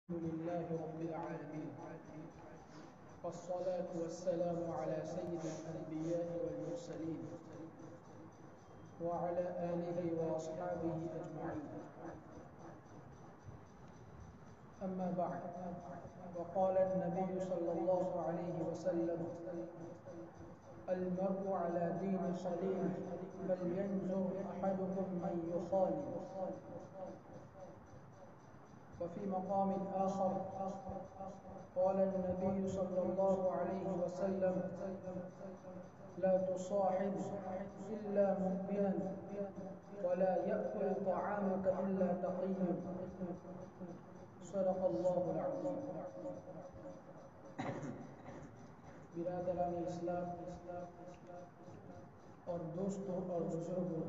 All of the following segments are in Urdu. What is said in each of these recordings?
الحمد لله رب العالمين والصلاة والسلام على سيد الأنبياء والمرسلين وعلى آله وأصحابه أجمعين. أما بعد، وقال النبي صلى الله عليه وسلم: المرء على دين خليله فلينظر أحدكم من يخالل. وفي مقام آخر قال النبي صلى الله عليه وسلم: لا تصاحب إلا مؤمنا ولا يأكل طعامك إلا تقي. صدق الله العظيم. برادران اسلام اور دوستوں اور بزرگوں،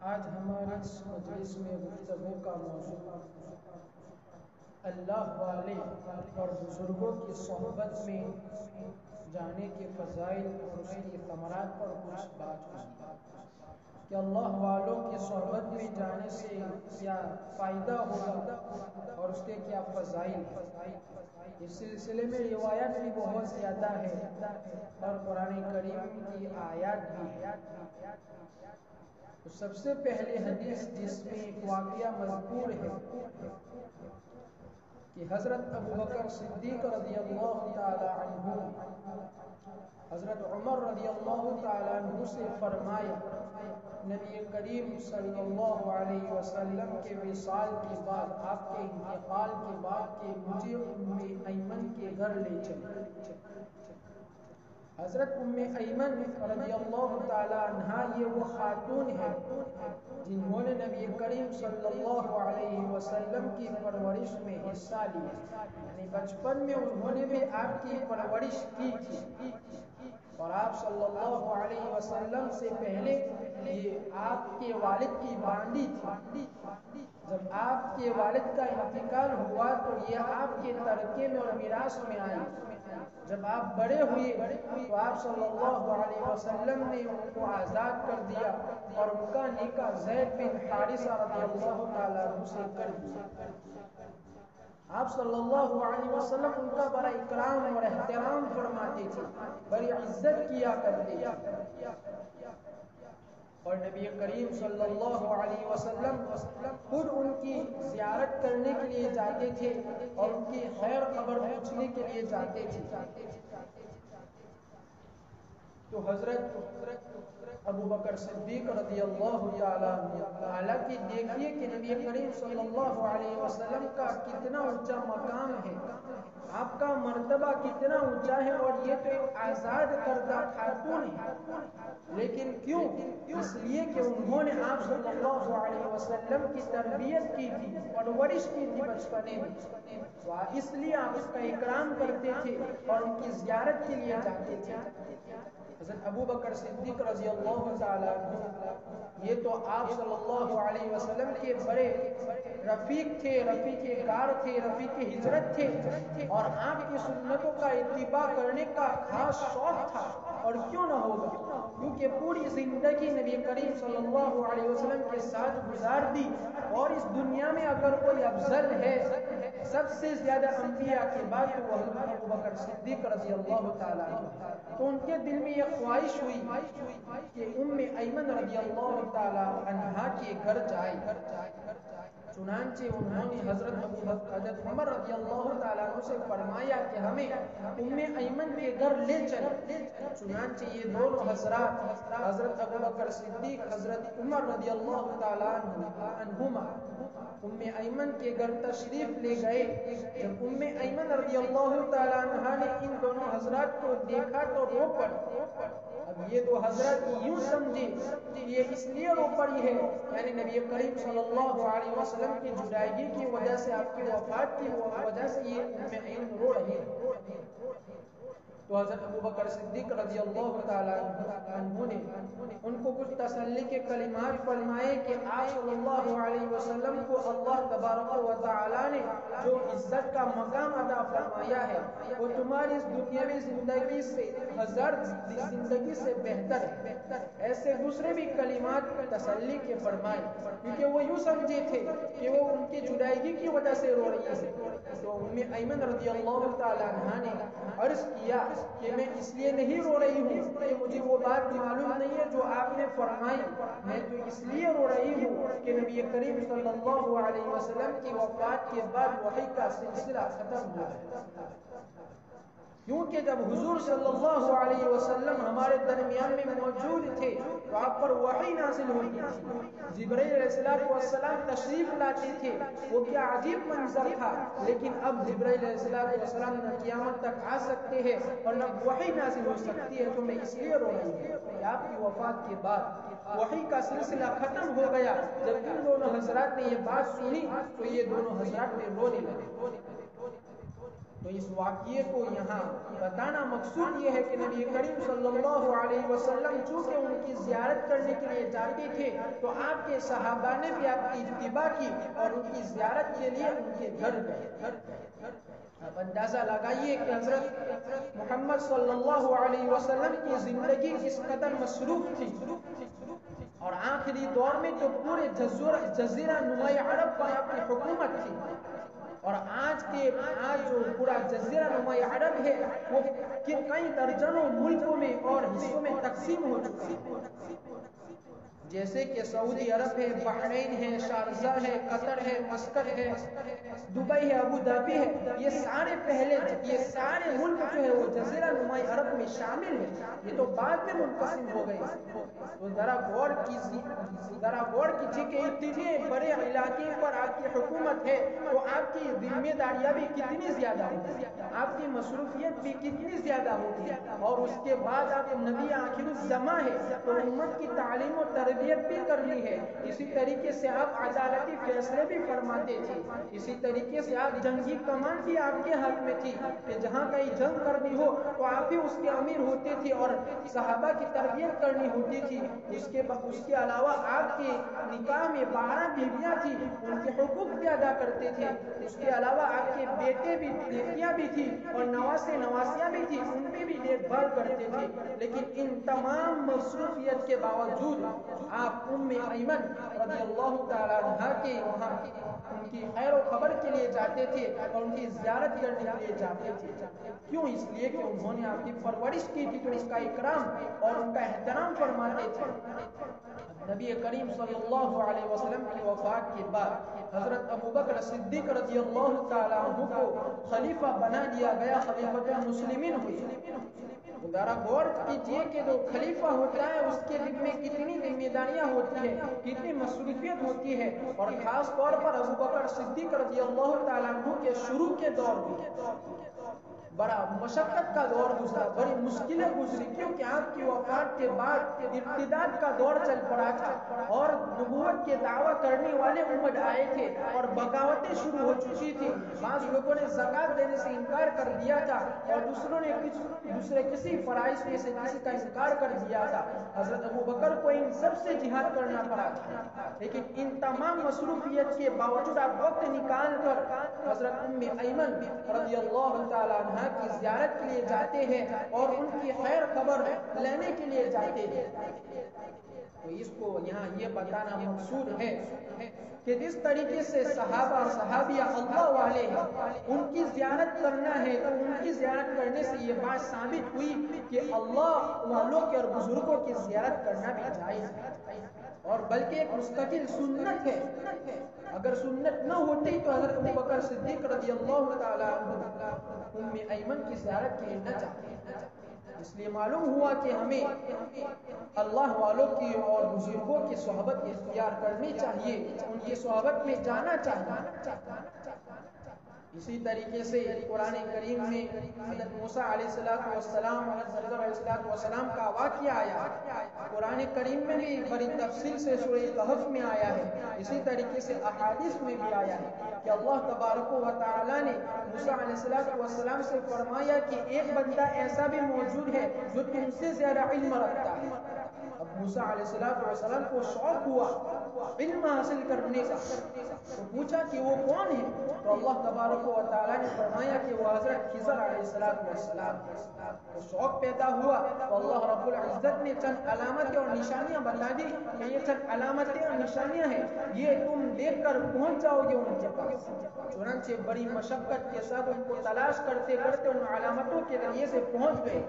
آج ہماری اس مجلس میں گفتگو کا موضوع اللہ والے اور بزرگوں کی صحبت میں جانے کے فضائل اور اس کی ثمرات پر کچھ بات ہوگی کہ اللہ والوں کی صحبت میں جانے سے کیا فائدہ ہوگا اور اس کے کیا فضائل. اس سلسلے میں روایات بھی بہت زیادہ ہے اور قرآن کریم کی آیات بھی ہے. تو سب سے پہلے حدیث جس میں ایک واقعہ مذکور ہے کہ حضرت ابوبکر صدیق رضی اللہ تعالی عنہ حضرت عمر رضی اللہ تعالی عنہ سے فرمایا، نبی کریم صلی اللہ علیہ وسلم کے وصال کے بعد، آپ کے انتقال کے بعد، کہ مجھے ام ایمن کے گھر لے چلے. حضرت ام ایمن رضی اللہ تعالی عنہا یہ وہ خاتون ہے جنہوں نے نبی کریم صلی اللہ علیہ وسلم کی پرورش میں حصہ لیا، یعنی بچپن میں انہوں نے بھی آپ کی پرورش کی تھی. اور آپ صلی اللہ علیہ وسلم سے پہلے یہ آپ کے والد کی بانڈی تھی. جب آپ کے والد کا انتقال ہوا تو یہ آپ کے ترکے میں اور میراث میں آئی. جب آپ بڑے ہوئے تو آپ صلی اللہ علیہ وسلم نے ان کو آزاد کر دیا اور ان کا نکاح زید بن حارثہ رضی اللہ تعالیٰ عنہ سے کر دیا. آپ صلی اللہ علیہ وسلم ان کا بڑا اکرام اور احترام فرماتے تھے، بڑی عزت کیا کرتے تھے. اور نبی کریم صلی اللہ علیہ وسلم خود ان کی زیارت کرنے کے لیے جاتے تھے اور ان کی خیر خبر پوچھنے کے لیے جاتے تھے. تو حضرت ابوبکر صدیق رضی اللہ تعالیٰ حالانکہ دیکھیے کہ نبی کریم صلی اللہ علیہ وسلم کا کتنا اونچا مقام ہے، آپ کا مرتبہ کتنا اونچا ہے، اور یہ تو ایک آزاد کردہ خاتون ہے. لیکن کیوں؟ اس لیے کہ انہوں نے آپ صلی اللہ علیہ وسلم کی تربیت کی تھی، پرورش کی تھی بچپنے میں، تو اس لیے آپ اس کا اکرام کرتے تھے اور ان کی زیارت کے لیے جاتے تھے. حضرت ابوبکر صدیق رضی اللہ تعالیٰ عنہ یہ تو آپ صلی اللہ علیہ وسلم کے بڑے رفیق تھے، رفیق کار تھے، رفیق ہجرت تھے، اور آپ کی سنتوں کا اتباع کرنے کا خاص شوق تھا. اور کیوں نہ ہوگا، کیونکہ پوری زندگی نبی کریم صلی اللہ علیہ وسلم کے ساتھ گزار دی. اور اس دنیا میں اگر کوئی افضل ہے سب سے زیادہ انبیاء کے بعد تو وہ حضرت ابوبکر صدیق رضی اللہ تعالیٰ عنہ. تو ان کے دل میں یہ خواہش ہوئی کہ ام ایمن رضی اللہ تعالیٰ عنہا کے گھر جائے. چنانچہ انہوں نے حضرت عمر رضی اللہ تعالیٰ عنہ سے فرمایا کہ ہمیں ام ایمن کے گھر لے چلے. چنانچہ یہ دونوں حضرات، حضرت ابوبکر صدیق، حضرت عمر رضی اللہ تعالیٰ عنہما ام ایمن کے گھر تشریف لے گئے. جب ام ایمن رضی اللہ تعالیٰ عنہ نے ان دونوں حضرات کو دیکھا تو رو پڑی. اب یہ دو حضرات یوں سمجھے کہ یہ اس لیے رو پڑی ہے، یعنی نبی کریم صلی اللہ علیہ وسلم کی جدائیگی کی وجہ سے، آپ کی وفات کی وجہ سے یہ ام ایمن رو رہی ہے. تو حضرت ابوبکر صدیق رضی اللہ تعالیٰ عنہ نے ان کو کچھ تسلی کے کلمات فرمائے کہ آپ صلی اللہ علیہ وسلم کو اللہ تبارک و تعالیٰ نے جو عزت کا مقام عطا فرمایا ہے وہ تمہاری اس دنیاوی زندگی سے زندگی سے بہتر ہے. ایسے دوسرے بھی کلمات تسلی کے فرمائے کیونکہ وہ یوں سمجھے تھے کہ وہ ان کی جدائیگی کی وجہ سے رو رہی ہے. تو ام ایمن رضی اللہ تعالی عنہا نے عرض کیا کہ میں اس لیے نہیں رو رہی ہوں کہ مجھے وہ بات معلوم نہیں ہے جو آپ نے فرمائی, میں تو اس لیے رو رہی ہوں کہ نبی کریم صلی اللہ علیہ وسلم کی وفات کے بعد وحی کا سلسلہ ختم ہوا ہے. کیونکہ جب حضور صلی اللہ علیہ وسلم ہمارے درمیان میں موجود تھے تو آپ پر وحی نازل ہوتی تھی. جبرائیل علیہ السلام تشریف لاتے تھے, وہ کیا عجیب منظر تھا. لیکن اب جبرائیل علیہ السلام نہ قیامت تک آ سکتے ہیں اور نہ وحی نازل ہو سکتی ہے. تو میں اس لیے رو رہی ہوں کہ آپ کی وفات کے بعد وحی کا سلسلہ ختم ہو گیا. جب ان دونوں حضرات نے یہ بات سنی تو یہ دونوں حضرات نے رونے لگے. تو اس واقعے کو یہاں بتانا مقصود یہ ہے کہ نبی کریم صلی اللہ علیہ وسلم چونکہ ان کی زیارت کرنے کے لیے جاتے تھے تو آپ کے صحابہ نے بھی آپ کی اتباع کی اور ان کی زیارت کے لیے ان کے گھر گئے. اب اندازہ لگائیے کہ حضرت محمد صلی اللہ علیہ وسلم کی زندگی کس قدر مصروف تھی اور آخری دور میں تو پورے جزیرہ نمائی عرب پر آپ کی حکومت تھی. اور آج جو پورا جزیرہ نمائی عرب ہے وہ کئی درجنوں ملکوں میں اور حصوں میں تقسیم ہو چکا ہے, جیسے کہ سعودی عرب ہے, بحرین ہے, شارجہ ہے, قطر ہے, مسقط ہے, دبئی ہے, ابو ظبی ہے. یہ سارے ملک جو ہے وہ جزیرہ نمائی عرب میں شامل ہے. یہ تو بعد میں منقسم ہو گئے. تو ذرا غور کیجیے کہ اتنے بڑے علاقے پر آپ کی حکومت ہے تو آپ کی ذمہ داریاں بھی کتنی زیادہ ہوتی ہے, آپ کی مصروفیت بھی کتنی زیادہ ہوتی ہے. اور اس کے بعد آپ نبی آخر الزماں ہے تو امت کی تعلیم و تربیت بھی کرنی ہے. اسی طریقے سے آپ عدالتی فیصلے بھی فرماتے تھے. اسی طریقے سے آپ جنگی کمان بھی آپ کے حق میں تھی کہ جہاں کہیں جنگ کرنی ہو تو آپ ہی اس کے امیر ہوتے تھے اور صحابہ کی تربیت کرنی ہوتی تھی. اس کے علاوہ آپ کے نکاح میں 12 بیویاں تھی, ان کے حقوق بھی ادا کرتے تھے. اس کے علاوہ آپ کے بیٹے بھی, بیٹیاں بھی تھی اور نواسے نواسیاں بھی تھی, ان کی بھی دیکھ بھال کرتے تھے. لیکن ان تمام مصروفیت کے باوجود آپ ام ایمن رضی اللہ تعالیٰ عنہا کے وہاں ان کی خیر و خبر کے لیے جاتے تھے اور ان کی زیارت کرنے کے لیے جاتے تھے. کیوں؟ اس لیے کہ انہوں نے آپ کی پرورش کی تھی تو اس کا اکرام اور ان کا احترام فرماتے تھے. نبی کریم صلی اللہ علیہ وسلم کی وفات کے بعد حضرت ابو بکر صدیق رضی اللہ تعالیٰ عنہ کو خلیفہ بنا دیا گیا, خلیفۃ المسلمین ہوئے. ذرا غور کیجیے کہ جو خلیفہ ہوتا ہے اس کے ذمہ کتنی ذمہ داریاں ہوتی ہے, کتنی مصروفیت ہوتی ہے. اور خاص طور پر ابو بکر صدیق رضی اللہ تعالیٰ عنہ کے شروع کے دور میں بڑا مشقت کا دور گزرا, بڑی مشکلیں گزری, کیونکہ آپ کی وفات کے بعد ارتداد کا دور چل پڑا تھا اور نبوت کے دعویٰ کرنے والے امت آئے تھے اور بغاوتیں شروع ہو چکی تھی. بعض لوگوں نے زکات دینے سے انکار کر دیا تھا اور دوسروں نے کسی فرائض میں سے کسی کا انکار کر دیا تھا. حضرت ابو بکر کو ان سب سے جہاد کرنا پڑا تھا. لیکن ان تمام مصروفیت کے باوجود آپ وقت نکال کر حضرت ام ایمن رضی اللہ تعالیٰ عنہا کی زیارت کے لیے جاتے ہیں اور ان کی خیر خبر لینے کے لیے جاتے ہیں. تو اس کو یہاں یہ بتانا مقصود ہے کہ جس طریقے سے صحابہ اور صحابیہ اللہ والے ہیں, ان کی زیارت کرنا ہے تو ان کی زیارت کرنے سے یہ بات ثابت ہوئی کہ اللہ والوں کے اور بزرگوں کی زیارت کرنا بھی جائز ہے اور بلکہ ایک مستقل سنت ہے. اگر سنت نہ ہوتی تو حضرت ابو بکر صدیق رضی اللہ تعالیٰ عنہ ام ایمن کی زیارت کے لیے نہ چاہتے. اس لیے معلوم ہوا کہ ہمیں اللہ والوں کی اور بزرگوں کی صحبت اختیار کرنی چاہیے, ان کی صحبت میں جانا چاہیے. اسی طریقے سے قرآن کریم میں حضرت موسیٰ علیہ السلام اور حضرت علیہ السلام کا واقعہ آیا ہے. قرآن کریم میں بھی بڑی تفصیل سے سورہ کہف میں آیا ہے. اسی طریقے سے احادیث میں بھی آیا ہے کہ اللہ تبارک و تعالیٰ نے موسیٰ علیہ السلام سے فرمایا کہ ایک بندہ ایسا بھی موجود ہے جو تم سے زیادہ علم رکھتا ہے. اب موسیٰ علیہ السلام کو شوق ہوا علم حاصل کرنے کا, تو پوچھا کہ وہ کون ہے. تو اللہ تبارک و تعالیٰ نے فرمایا کہ وہ حضرت خضر علیہ السلام کو شوق پیدا ہوا تو اللہ رب العزت نے چند علامتیں اور نشانیاں بتا دی کہ یہ چند علامتیں اور نشانیاں ہیں، یہ تم دیکھ کر پہنچ جاؤ گے ان کے پاس۔ چنانچہ بڑی مشقت کے ساتھ ان کو تلاش کرتے کرتے ان علامتوں کے ذریعے سے پہنچ گئے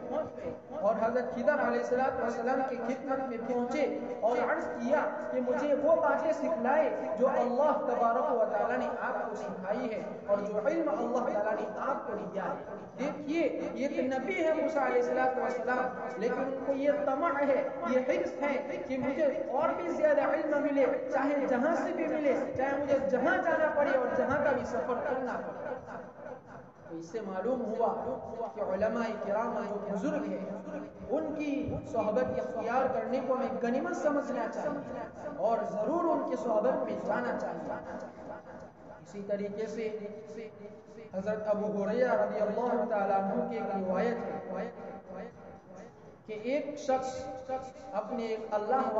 اور حضرت خضر علیہ السلام کی خدمت میں پہنچے اور عرض کیا کہ مجھے وہ باتیں سکھلائے جو اللہ تبارک و تعالیٰ نے آپ کو سکھائی ہے اور جو علم اللہ تعالیٰ نے آپ کو دیا ہے۔ دیکھیے یہ تو نبی ہے موسیٰ علیہ السلام، لیکن ان کو یہ طمع ہے، یہ حرص ہے کہ مجھے اور بھی زیادہ علم ملے، چاہے جہاں سے بھی ملے، چاہے مجھے جہاں جانا پڑے اور جہاں کا بھی سفر کرنا پڑے۔ تو اس سے معلوم ہوا کہ علماء کرام جو بزرگ ہیں ان کی صحبت اختیار کرنے کو ہمیں غنیمت سمجھنا چاہیے اور ضرور ان کی صحبت میں جانا چاہیے۔ اسی طریقے سے حضرت ابو ہریرہ رضی اللہ تعالیٰ عنہ کی ایک روایت ہے کہ ایک شخص اپنے ایک اللہ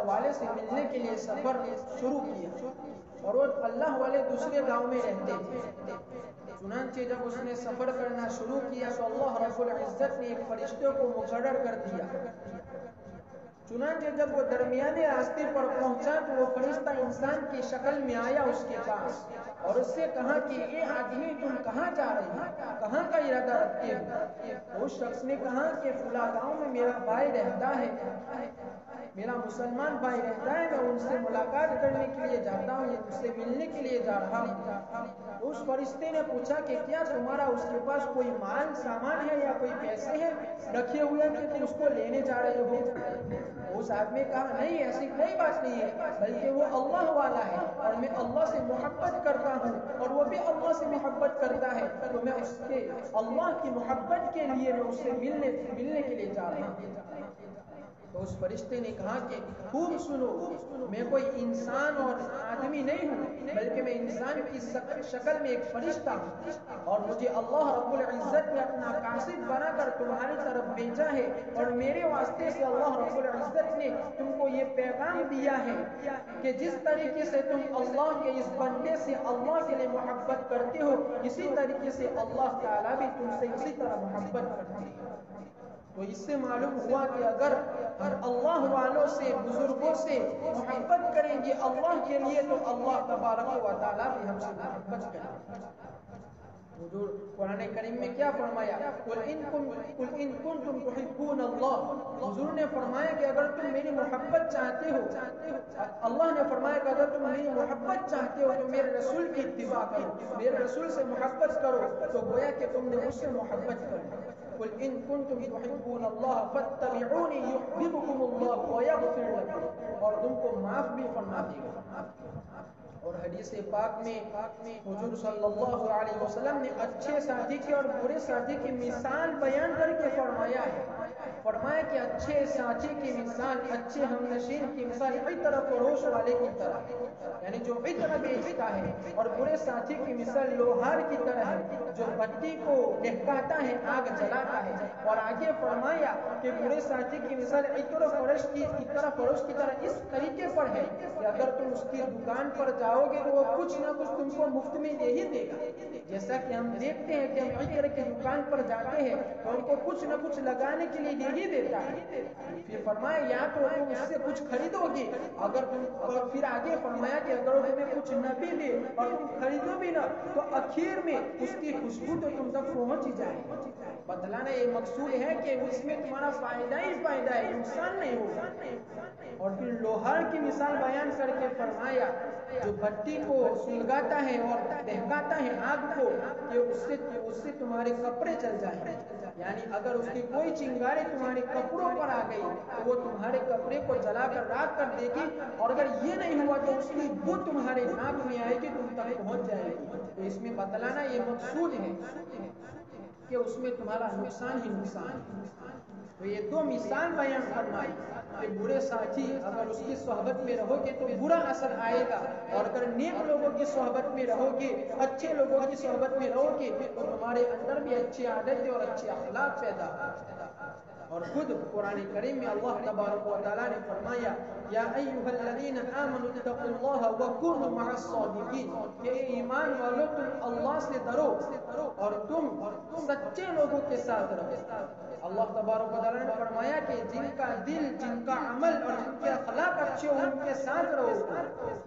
والے سے ملنے کے لیے سفر شروع کیا اور وہ اللہ والے دوسرے گاؤں میں رہتے تھے۔ چنانچہ جب اس نے سفر کرنا شروع کیا تو اللہ رب العزت نے ایک فرشتے کو مقرر کر دیا۔ چنانچہ جب وہ درمیانے راستے پر پہنچا تو وہ فرشتہ انسان کی شکل میں آیا اس کے پاس اور اس سے کہا کہ اے آدمی تم کہاں جا رہے ہو، کہاں کا ارادہ رکھتے ہو؟ اس شخص نے کہا کہ فلاں گاؤں میں میرا بھائی رہتا ہے، میرا مسلمان بھائی رہتا ہے، میں ان سے ملاقات کرنے کے لیے جاتا ہوں، ان سے ملنے کے لیے جا رہا ہوں۔ اس فرشتے نے پوچھا کہ کیا تمہارا اس کے پاس کوئی مال سامان ہے یا کوئی پیسے ہیں رکھے ہوئے کہ تم اس کو لینے جا رہے ہو؟ اس آدمی کہا نہیں، ایسی کوئی بات نہیں ہے، بلکہ وہ اللہ والا ہے اور میں اللہ سے محبت کرتا ہوں اور وہ بھی اللہ سے محبت کرتا ہے، تو میں اس کے اللہ کی محبت کے لیے میں اس سے ملنے کے لیے جا رہا ہوں۔ تو اس فرشتے نے کہا کہ خوب سنو، میں کوئی انسان اور آدمی نہیں ہوں، بلکہ میں انسان کی شکل میں ایک فرشتہ ہوں اور مجھے اللہ رب العزت نے اپنا قاصد بنا کر تمہاری طرف بھیجا ہے اور میرے واسطے سے اللہ رب العزت نے تم کو یہ پیغام دیا ہے کہ جس طریقے سے تم اللہ کے اس بندے سے اللہ کے لیے محبت کرتے ہو، اسی طریقے سے اللہ تعالیٰ بھی تم سے اسی طرح محبت کرتے ہیں۔ تو اس سے معلوم ہوا کہ اگر ہم اللہ والوں سے، بزرگوں سے محبت کریں گے اللہ کے لیے تو اللہ تبارک و تعالیٰ بھی ہم سے محبت کریں گے۔ حضور قرآن کریم میں کیا فرمایا؟ قُلْ إِن كُنتُمْ تُحِبُّونَ اللَّهَ، حضور نے فرمایا کہ اگر تم میری محبت چاہتے ہو، اللہ نے فرمایا کہ اگر تم میری محبت چاہتے ہو تو میرے رسول کی اتباع کرو، میرے رسول سے محبت کرو، تو گویا کہ تم نے مجھ سے محبت کرو۔ قُلْ إِن كُنتُمْ تُحِبُّونَ اللَّهَ فَاتَّبِعُونِي يُحْبِبْكُمُ اللَّهُ وَيَغْفِرْ لَكُمْ، اور تم کو معاف بھی فرما دے گا۔ اور حدیث پاک میں حضور صلی اللہ علیہ وسلم نے اچھے ساتھی کی اور برے ساتھی کی مثال بیان کر کے فرمایا کہ اچھے ساتھی کی مثال، اچھے ہمنشین کی مثال عطر فروش والے کی طرح، یعنی جو عطر بیچتا ہے، اور برے ساتھی کی مثال لوہار کی طرح ہے جو بتی کو دہکاتا ہے، آگ جلاتا ہے۔ اور آگے فرمایا کہ برے ساتھی کی مثال عطر فروش کی طرح اس طریقے پر ہے کہ اگر تم اس کی دکان پر جاؤ گے تو وہ کچھ نہ کچھ تم کو مفت میں دے ہی دے گا۔ جیسا کہ ہم دیکھتے ہیں کہ ہم عطر کی دکان پر جاتے ہیں تو ان کو کچھ نہ کچھ لگانے کے لیے دے ہی دیتا ہے۔ پھر فرمایا یا تو تم اس سے کچھ خریدو گے، اگر تم، اور پھر آگے فرمایا کہ اگر تمہیں کچھ نہ بھی دے اور تم خریدو بھی نہ تو اخیر میں اس کی خوشبو تو تم تک پہنچ ہی جائے۔ بتلانا یہ مقصود ہے کہ اس میں تمہارا فائدہ ہی فائدہ ہے، نقصان نہیں ہوگا۔ اور پھر لوہار کی مثال بیان کر کے فرمایا جو بتی کو سلگاتا ہے اور دہکاتا ہے آگ کو کہ اس سے تمہارے کپڑے چل جائیں گے، یعنی اگر اس کی کوئی چنگاری تمہارے کپڑوں پر آ گئی تو وہ تمہارے کپڑے کو جلا کر راکھ کر دے گی، اور اگر یہ نہیں ہوا تو اس کی بو تمہارے ناک میں آئے گی، تم تک پہنچ جائے گی۔ تو اس میں بتلانا یہ مقصود ہے کہ اس میں تمہارا نقصان ہی نقصان ہے۔ تو یہ دو مثال بیان فرمائی کہ برے ساتھی اگر اس کی صحبت میں رہو گے تو برا اثر آئے گا، اور اگر نیک لوگوں کی صحبت میں رہو گے، اچھے لوگوں کی صحبت میں رہو گے تو تمہارے اندر بھی اچھی عادتیں اور اچھے اخلاق پیدا ہوں۔ اور خود قرآن کریم میں اللہ تبارک و تعالیٰ نے فرمایا یا ایھا الذین آمنوا اتقوا اللہ وکونوا مع الصادقین، کہ ایمان والو تم اللہ سے ڈرو اور تم سچے لوگوں کے ساتھ رہو۔ اللہ تبارک و تعالیٰ نے فرمایا کہ جن کا دل، جن کا عمل اور جن کے اخلاق اچھے ہو ان کے ساتھ رہو۔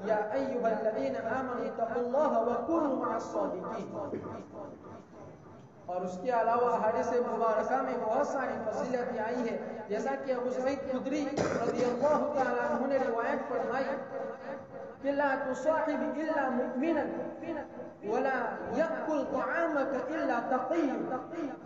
یا ایھا الذین آمنوا اتقوا اللہ وکونوا مع الصادقین۔ اور اس کے علاوہ احادیث مبارکہ میں بہت ساری فضیلتیں آئی ہے، جیسا کہ ابو سعید خدری رضی اللہ تعالیٰ عنہ نے روایت فرمائی کہ لا تصاحب الا مؤمنا ولا یأکل طعامک الا تقی،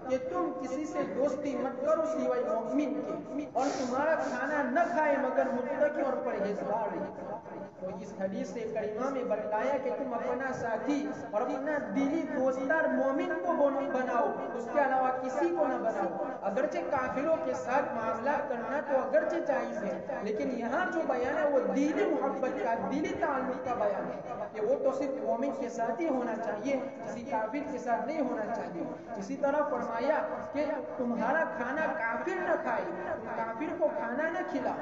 کہ تم کسی سے دوستی مت کرو سوائے مومن کے، اور تمہارا کھانا نہ کھائے مگر متقی اور پرہیزگار رہے۔ تو اس حدیث سے کریمہ میں بتلایا کہ تم اپنا ساتھی اور اپنا دلی دوستدار مومن کو بناؤ، اس کے علاوہ کسی کو نہ بناؤ۔ اگرچہ کافروں کے ساتھ معاملات کرنا تو اگرچہ جائز ہے، لیکن یہاں جو بیان ہے وہ دلی محبت کا، دلی تعلق کا بیان ہے کہ وہ تو صرف مومن کے ساتھ ہی ہونا چاہیے، کسی کافر کے ساتھ نہیں ہونا چاہیے۔ اسی طرح فرمایا کہ تمہارا کھانا کافر نہ کھائے، تم کافر کو کھانا نہ کھلاؤ۔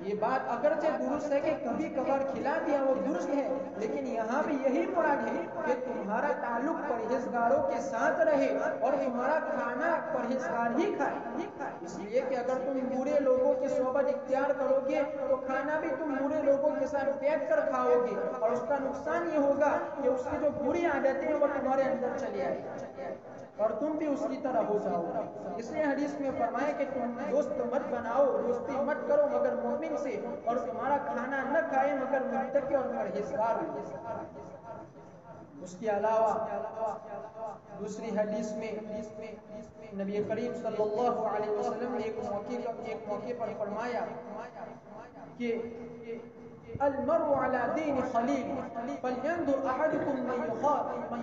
یہ بات اگرچہ درست ہے کہ کبھی کبھار کھلا دیا وہ درست ہے، لیکن یہاں بھی یہی مراد ہے کہ تمہارا تعلق پرہیزگاروں کے ساتھ رہے اور تمہارا کھانا پرہیزگار ہی کھائے۔ اس لیے کہ اگر تم برے لوگوں کی صحبت اختیار کرو گے تو کھانا بھی تم برے لوگوں کے ساتھ بیٹھ کر کھاؤ گے، اور اس کا نقصان یہ ہوگا کہ اس کی جو بری عادتیں ہیں وہ تمہارے اندر چلی آئیں گی اور تم بھی اس کی طرح ہو جاؤ گے۔ اس لیے حدیث میں فرمایا کہ تم دوست مت بناؤ، دوستی مت کرو مگر مومن سے، اور تمہارا کھانا نہ کھائے مگر متقی اور پرہیزگار ہو۔ اس کے علاوہ دوسری حدیث میں نبی کریم صلی اللہ علیہ وسلم نے ایک موقع پر فرمایا کہ المرء على دین خلیل فلینظر احدکم من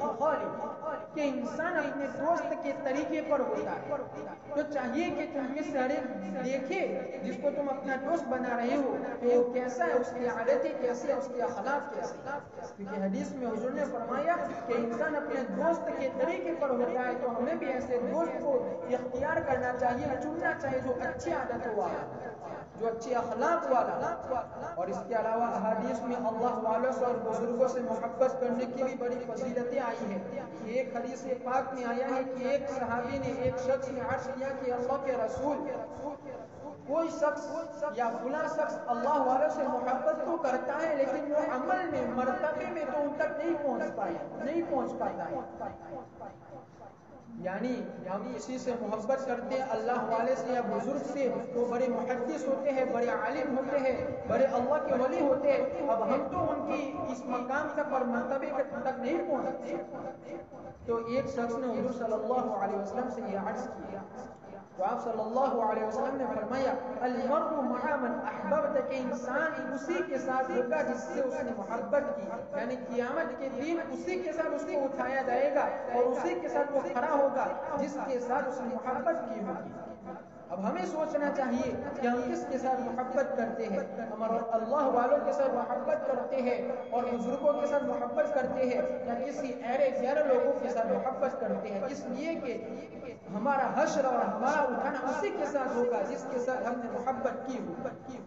یخالف، کہ انسان اپنے دوست کے طریقے پر ہوتا ہے، تو چاہیے کہ تم میں سے ہر ایک دیکھے جس کو تم اپنا دوست بنا رہے ہو کہ وہ کیسا ہے، اس کی عادتیں کیسی ہے، اس کے اخلاق کیسے۔ کیونکہ حدیث میں حضور نے فرمایا کہ انسان اپنے دوست کے طریقے پر ہوتا ہے، تو ہمیں بھی ایسے دوست کو اختیار کرنا چاہیے، چننا چاہیے جو اچھی عادتوں والا، جو اچھے اخلاق والا۔ اور اس کے علاوہ احادیث میں اللہ والوں سے اور بزرگوں سے محبت کرنے کی بھی بڑی فضیلتیں آئی ہیں۔ ایک حدیث پاک میں آیا ہے کہ ایک صحابی نے ایک شخص نے عرض کیا کہ اللہ کے رسول، کوئی شخص یا فلاں شخص اللہ والوں سے محبت تو کرتا ہے لیکن وہ عمل میں، مرتبے میں تو ان تک نہیں پہنچ پاتا ہے۔ یعنی ہم کسی سے محبت کرتے ہیں اللہ والے سے یا بزرگ سے، وہ بڑے محدث ہوتے ہیں، بڑے عالم ہوتے ہیں، بڑے اللہ کے ولی ہوتے ہیں، اب ہم تو ان کی اس مقام تک اور مرتبے تک نہیں پہنچتے۔ تو ایک شخص نے حضور صلی اللہ علیہ وسلم سے یہ عرض کیا، تو آپ صلی اللہ علیہ وسلم نے فرمایا المرء مع من احببت، کہ انسان اسی کے ساتھ ہوگا جس سے اس نے محبت کی، یعنی قیامت کے دن اسی کے ساتھ اس کو اٹھایا جائے گا اور اسی کے ساتھ وہ کھڑا ہوگا جس کے ساتھ اس نے محبت کی ہوگی۔ اب ہمیں سوچنا چاہیے کہ ہم کس کے ساتھ محبت کرتے ہیں۔ ہم اللہ والوں کے ساتھ محبت کرتے ہیں اور بزرگوں کے ساتھ محبت کرتے ہیں، یا کسی ایرے غیر لوگوں کے ساتھ محبت کرتے ہیں، اس لیے کہ ہمارا حشر اور ہمارا اٹھانا اسی کے ساتھ ہوگا جس کے ساتھ ہم نے محبت کی ہوگی۔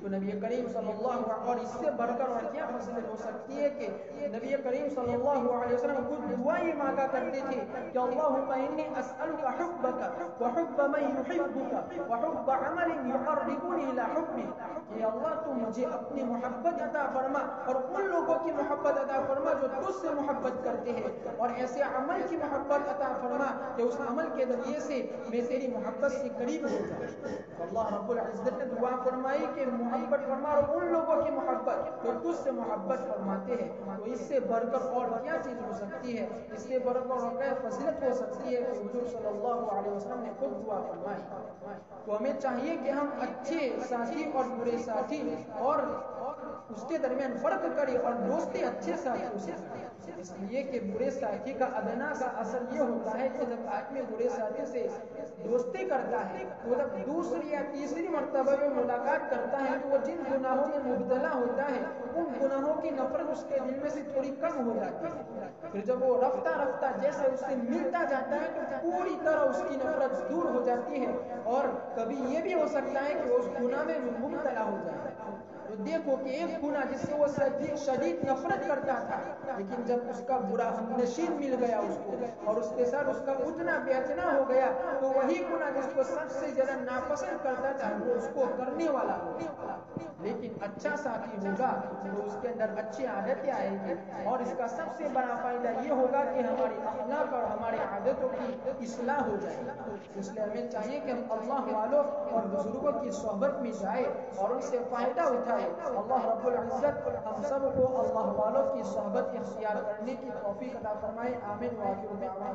تو نبی کریم صلی اللہ علیہ وسلم، اور اس سے بڑھ کر اور کیا فضیلت ہو سکتی ہے کہ نبی کریم صلی اللہ علیہ وسلم خود دعا یہ مانگا کرتے تھے کہ اللہم انی اسألک حبک وحب من یحبک وحب عمل یقربنی الی حبک، کہ اللہ تو مجھے اپنی محبت عطا فرما اور ان لوگوں کی محبت عطا فرما جو تجھ سے محبت کرتے ہیں، اور ایسے عمل کی محبت عطا فرما کہ اس عمل کے ذریعے سے میں تیری محبت سے قریب ہو جاؤں۔ اللہ رب العزت نے دعا فرمائی کہ محبت فرما اور ان لوگوں کی محبت جو تجھ سے محبت فرماتے ہیں۔ تو اس سے بڑھ کر اور کیا چیز ہو سکتی ہے، اس سے بڑھ کر اور کیا فضیلت ہو سکتی ہے کہ حضور صلی اللہ علیہ وسلم نے خود دعا فرمائی۔ تو ہمیں چاہیے کہ ہم اچھے ساتھی اور برے ساتھی اور اس کے درمیان فرق کرے اور دوستی اچھے ساتھیوں سے کرے، اس لیے کہ برے ساتھی کا ادنا کا اثر یہ ہوتا ہے کہ جب آدمی برے ساتھی سے دوستی کرتا ہے تو جب دوسری یا تیسری مرتبہ میں ملاقات کرتا ہے تو وہ جن گناہوں میں مبتلا ہوتا ہے ان گناہوں کی نفرت اس کے دل میں سے تھوڑی کم ہو جاتی ہے، پھر جب وہ رفتہ رفتہ جیسے اس سے ملتا جاتا ہے تو پوری طرح اس کی نفرت دور ہو جاتی ہے، اور کبھی یہ بھی ہو سکتا ہے کہ وہ اس گناہ میں مبتلا ہو جائے۔ تو دیکھو کہ ایک گناہ جس سے وہ شدید نفرت کرتا تھا، لیکن جب اس کا برا ہمنشین مل گیا اس کو اور اس کے ساتھ اس کا اٹھنا بیٹھنا ہو گیا تو وہی گناہ جس کو سب سے زیادہ ناپسند کرتا تھا وہ اس کو کرنے والا ہو گیا۔ لیکن اچھا ساتھی ہوگا تو اس کے اندر اچھی عادتیں آئیں گی، اور اس کا سب سے بڑا فائدہ یہ ہوگا کہ ہماری اخلاق اور ہماری عادتوں کی اصلاح ہو جائے گی۔ اس لیے ہمیں چاہیے کہ ہم اللہ والوں اور بزرگوں کی صحبت میں جائے اور ان سے فائدہ اٹھائے۔ اللہ رب العزت ہم سب کو اللہ والوں کی صحبت اختیار کرنے کی توفیق عطا فرمائے۔ آمین۔ وآخر دعوانا